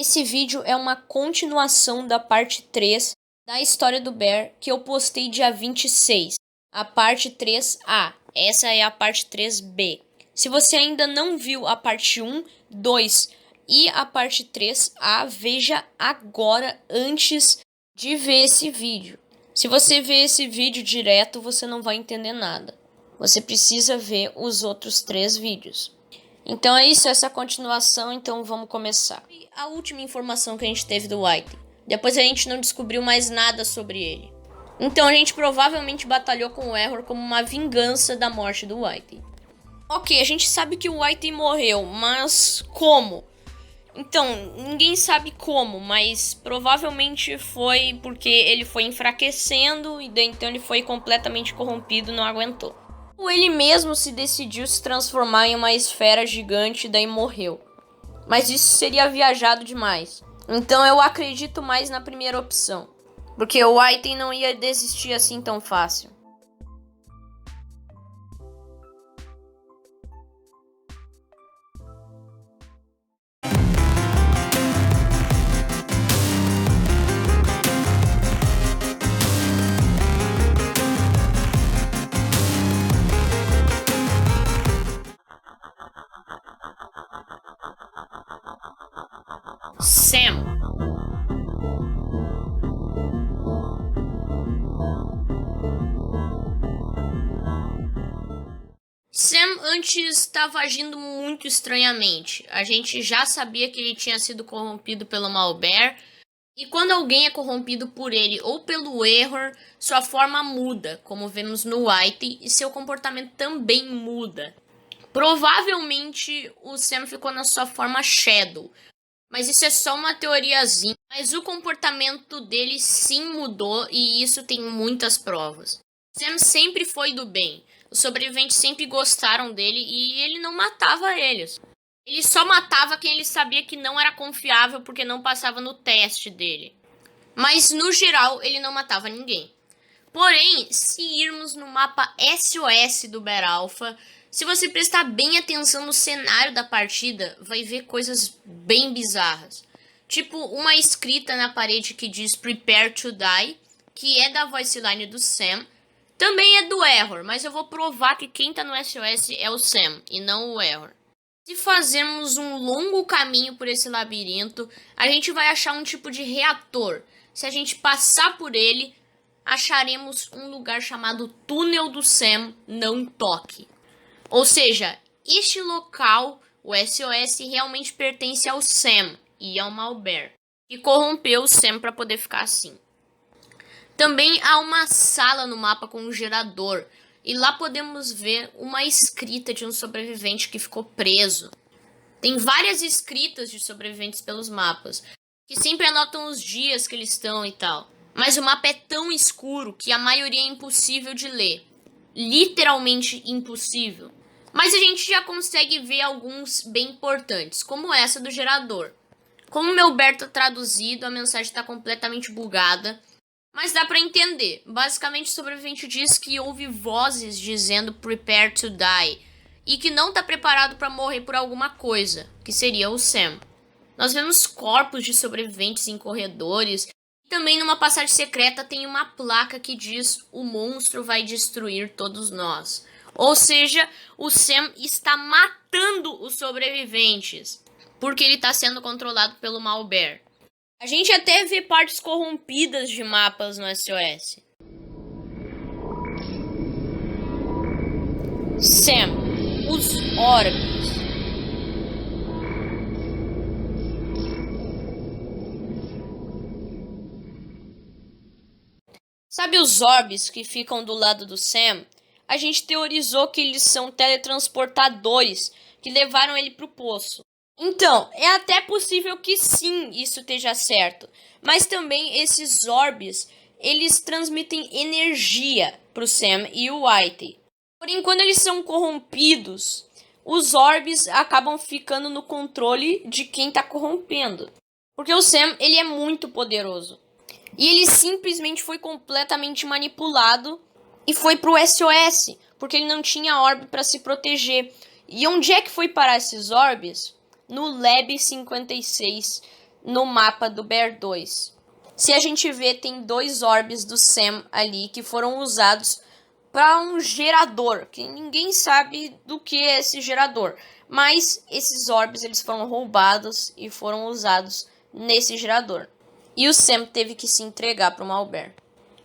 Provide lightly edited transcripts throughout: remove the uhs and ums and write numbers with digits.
Esse vídeo é uma continuação da parte 3 da história do Bear que eu postei dia 26, a parte 3A. Essa é a parte 3B. Se você ainda não viu a parte 1, 2 e a parte 3A, veja agora antes de ver esse vídeo. Se você ver esse vídeo direto, você não vai entender nada. Você precisa ver os outros 3 vídeos. Então é isso, essa continuação, então vamos começar. A última informação que a gente teve do Whitey. Depois a gente não descobriu mais nada sobre ele. Então a gente provavelmente batalhou com o Error como uma vingança da morte do Whitey. Ok, a gente sabe que o Whitey morreu, mas como? Então, ninguém sabe como, mas provavelmente foi porque ele foi enfraquecendo e daí então ele foi completamente corrompido e não aguentou. Ou ele mesmo se decidiu se transformar em uma esfera gigante e daí morreu. Mas isso seria viajado demais. Então eu acredito mais na primeira opção. Porque o Whitey não ia desistir assim tão fácil. Sam. Sam antes estava agindo muito estranhamente. A gente já sabia que ele tinha sido corrompido pelo Malbear. E quando alguém é corrompido por ele ou pelo Error, sua forma muda, como vemos no Whitey, e seu comportamento também muda. Provavelmente o Sam ficou na sua forma Shadow, mas isso é só uma teoriazinha. Mas o comportamento dele sim mudou e isso tem muitas provas. Sam sempre foi do bem. Os sobreviventes sempre gostaram dele e ele não matava eles. Ele só matava quem ele sabia que não era confiável porque não passava no teste dele. Mas no geral ele não matava ninguém. Porém, se irmos no mapa SOS do Bear Alpha, se você prestar bem atenção no cenário da partida, vai ver coisas bem bizarras. Tipo uma escrita na parede que diz Prepare to Die, que é da voice line do Sam. Também é do Error, mas eu vou provar que quem tá no SOS é o Sam e não o Error. Se fazermos um longo caminho por esse labirinto, a gente vai achar um tipo de reator. Se a gente passar por ele, acharemos um lugar chamado Túnel do Sam Não Toque. Ou seja, este local, o SOS, realmente pertence ao Sam e ao Malbear, que corrompeu o Sam para poder ficar assim. Também há uma sala no mapa com um gerador, e lá podemos ver uma escrita de um sobrevivente que ficou preso. Tem várias escritas de sobreviventes pelos mapas, que sempre anotam os dias que eles estão e tal. Mas o mapa é tão escuro que a maioria é impossível de ler. Literalmente impossível. Mas a gente já consegue ver alguns bem importantes, como essa do gerador. Como o meu Bear tá traduzido, a mensagem está completamente bugada. Mas dá pra entender. Basicamente o sobrevivente diz que ouve vozes dizendo Prepare to Die. E que não tá preparado para morrer por alguma coisa, que seria o Sam. Nós vemos corpos de sobreviventes em corredores. E também numa passagem secreta tem uma placa que diz o monstro vai destruir todos nós. Ou seja, o Sam está matando os sobreviventes. Porque ele está sendo controlado pelo Malbear. A gente até vê partes corrompidas de mapas no SOS. Sam, os orbes. Sabe os orbes que ficam do lado do Sam? A gente teorizou que eles são teletransportadores que levaram ele pro poço. Então, é até possível que sim, isso esteja certo. Mas também esses orbes, eles transmitem energia pro Sam e o Whitey. Porém, quando eles são corrompidos, os orbes acabam ficando no controle de quem tá corrompendo. Porque o Sam, ele é muito poderoso. E ele simplesmente foi completamente manipulado e foi pro SOS, porque ele não tinha orbe para se proteger. E onde é que foi parar esses orbes? No Lab 56, no mapa do Bear 2. Se a gente vê, tem 2 orbes do Sam ali que foram usados para um gerador, que ninguém sabe do que é esse gerador. Mas esses orbes eles foram roubados e foram usados nesse gerador. E o Sam teve que se entregar para o Malbear.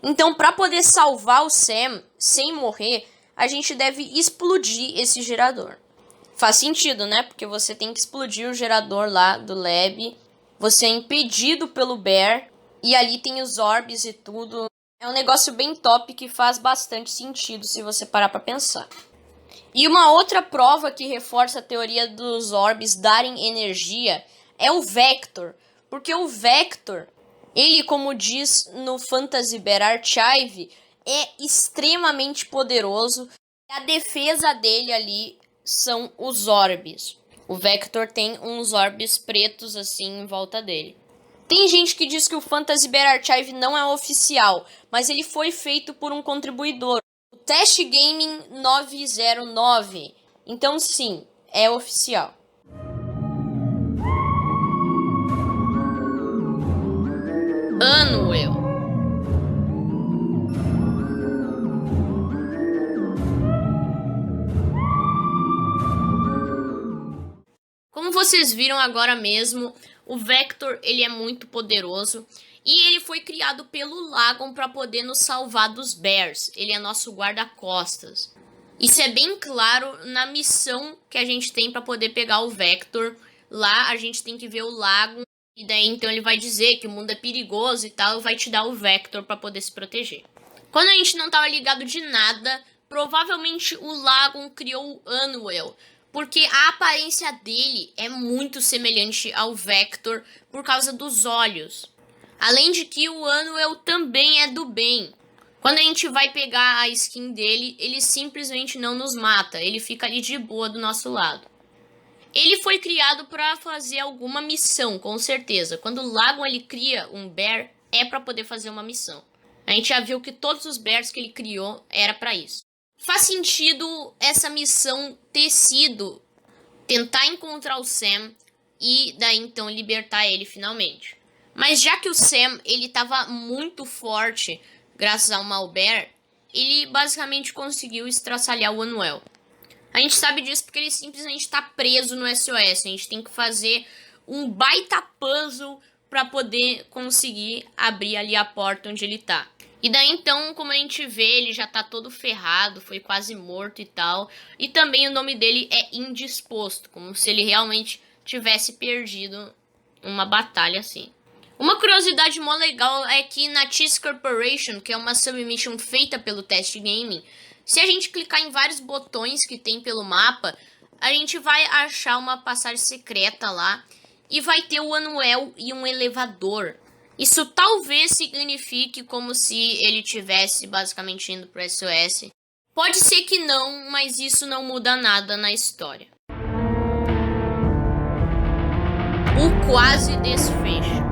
Então, para poder salvar o Sam sem morrer, a gente deve explodir esse gerador. Faz sentido, né? Porque você tem que explodir o gerador lá do lab. Você é impedido pelo Bear. E ali tem os orbes e tudo. É um negócio bem top que faz bastante sentido se você parar para pensar. E uma outra prova que reforça a teoria dos orbes darem energia é o Vector. Porque o Vector, ele, como diz no Fantasy Bear Archive, é extremamente poderoso. A defesa dele ali são os orbes. O Vector tem uns orbes pretos assim em volta dele. Tem gente que diz que o Fantasy Bear Archive não é oficial, mas ele foi feito por um contribuidor, o Test Gaming 909. Então sim, é oficial. Anuel. Como vocês viram agora mesmo, o Vector ele é muito poderoso e ele foi criado pelo Lagon para poder nos salvar dos Bears. Ele é nosso guarda-costas. Isso é bem claro na missão que a gente tem para poder pegar o Vector. Lá a gente tem que ver o Lagon e daí então ele vai dizer que o mundo é perigoso e tal, vai te dar o Vector para poder se proteger. Quando a gente não estava ligado de nada, provavelmente o Lagon criou o Anuel. Porque a aparência dele é muito semelhante ao Vector por causa dos olhos. Além de que o Anuel também é do bem. Quando a gente vai pegar a skin dele, ele simplesmente não nos mata. Ele fica ali de boa do nosso lado. Ele foi criado para fazer alguma missão, com certeza. Quando o Lagon ele cria um Bear, é para poder fazer uma missão. A gente já viu que todos os Bears que ele criou era para isso. Faz sentido essa missão ter sido tentar encontrar o Sam e daí então libertar ele finalmente. Mas já que o Sam ele estava muito forte graças ao Malbear, ele basicamente conseguiu estraçalhar o Anuel. A gente sabe disso porque ele simplesmente está preso no SOS. A gente tem que fazer um baita puzzle para poder conseguir abrir ali a porta onde ele tá. E daí então, como a gente vê, ele já tá todo ferrado, foi quase morto e tal. E também o nome dele é Indisposto, como se ele realmente tivesse perdido uma batalha assim. Uma curiosidade mó legal é que na Cheese Corporation, que é uma submission feita pelo Test Gaming, se a gente clicar em vários botões que tem pelo mapa, a gente vai achar uma passagem secreta lá e vai ter o Anuel e um elevador. Isso talvez signifique como se ele tivesse basicamente indo pro SOS. Pode ser que não, mas isso não muda nada na história. O quase desfecho.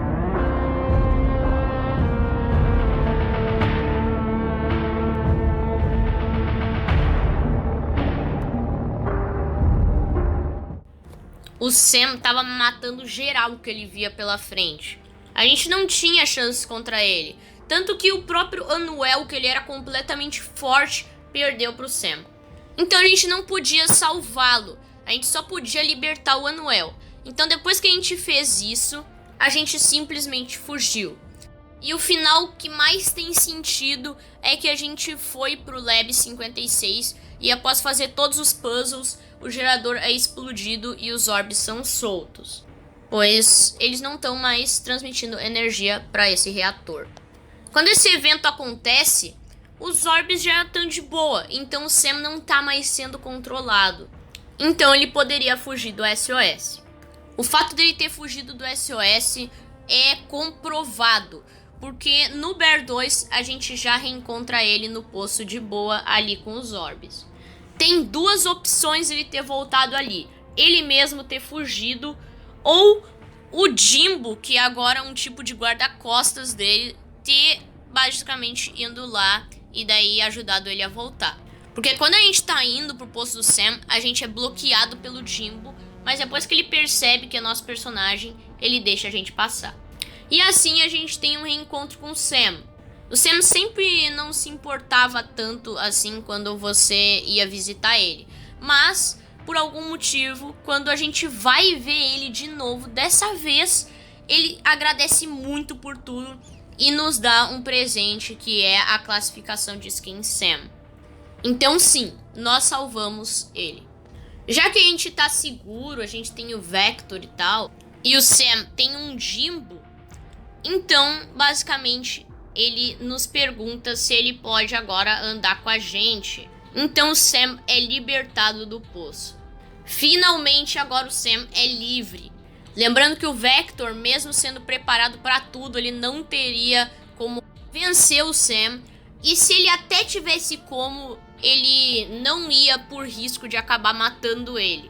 O Sam tava matando geral que ele via pela frente. A gente não tinha chance contra ele. Tanto que o próprio Anuel, que ele era completamente forte, perdeu pro Sam. Então a gente não podia salvá-lo. A gente só podia libertar o Anuel. Então depois que a gente fez isso, a gente simplesmente fugiu. E o final que mais tem sentido é que a gente foi pro Lab 56 e após fazer todos os puzzles, o gerador é explodido e os orbes são soltos. Pois eles não estão mais transmitindo energia para esse reator. Quando esse evento acontece, os orbes já estão de boa, então o Sam não está mais sendo controlado. Então ele poderia fugir do SOS. O fato dele ter fugido do SOS é comprovado, porque no Bear 2 a gente já reencontra ele no poço de boa ali com os orbes. Tem duas opções ele ter voltado ali. Ele mesmo ter fugido ou o Jimbo, que agora é um tipo de guarda-costas dele, ter basicamente indo lá e daí ajudado ele a voltar. Porque quando a gente tá indo pro poço do Sam, a gente é bloqueado pelo Jimbo, mas depois que ele percebe que é nosso personagem, ele deixa a gente passar. E assim a gente tem um reencontro com o Sam. O Sam sempre não se importava tanto assim quando você ia visitar ele. Mas, por algum motivo, quando a gente vai ver ele de novo, dessa vez, ele agradece muito por tudo e nos dá um presente que é a classificação de Skin Sam. Então sim, nós salvamos ele. Já que a gente tá seguro, a gente tem o Vector e tal, e o Sam tem um Jimbo, então, basicamente, ele nos pergunta se ele pode agora andar com a gente. Então o Sam é libertado do poço. Finalmente agora o Sam é livre. Lembrando que o Vector, mesmo sendo preparado para tudo, ele não teria como vencer o Sam. E se ele até tivesse como, ele não ia por risco de acabar matando ele.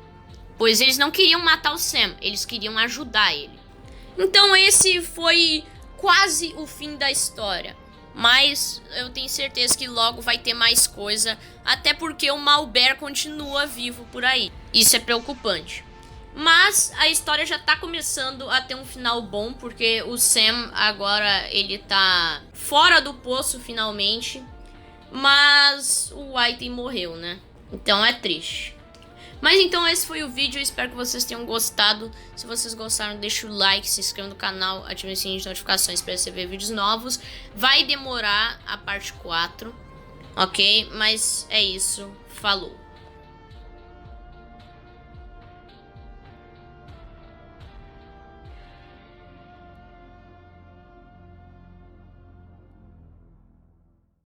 Pois eles não queriam matar o Sam, eles queriam ajudar ele. Então esse foi quase o fim da história. Mas eu tenho certeza que logo vai ter mais coisa. Até porque o Malbear continua vivo por aí. Isso é preocupante. Mas a história já tá começando a ter um final bom. Porque o Sam agora ele tá fora do poço finalmente. Mas o Item morreu, né? Então é triste. Mas então esse foi o vídeo, eu espero que vocês tenham gostado. Se vocês gostaram, deixa o like, se inscreva no canal, ative o sininho de notificações para receber vídeos novos. Vai demorar a parte 4, ok? Mas é isso, falou!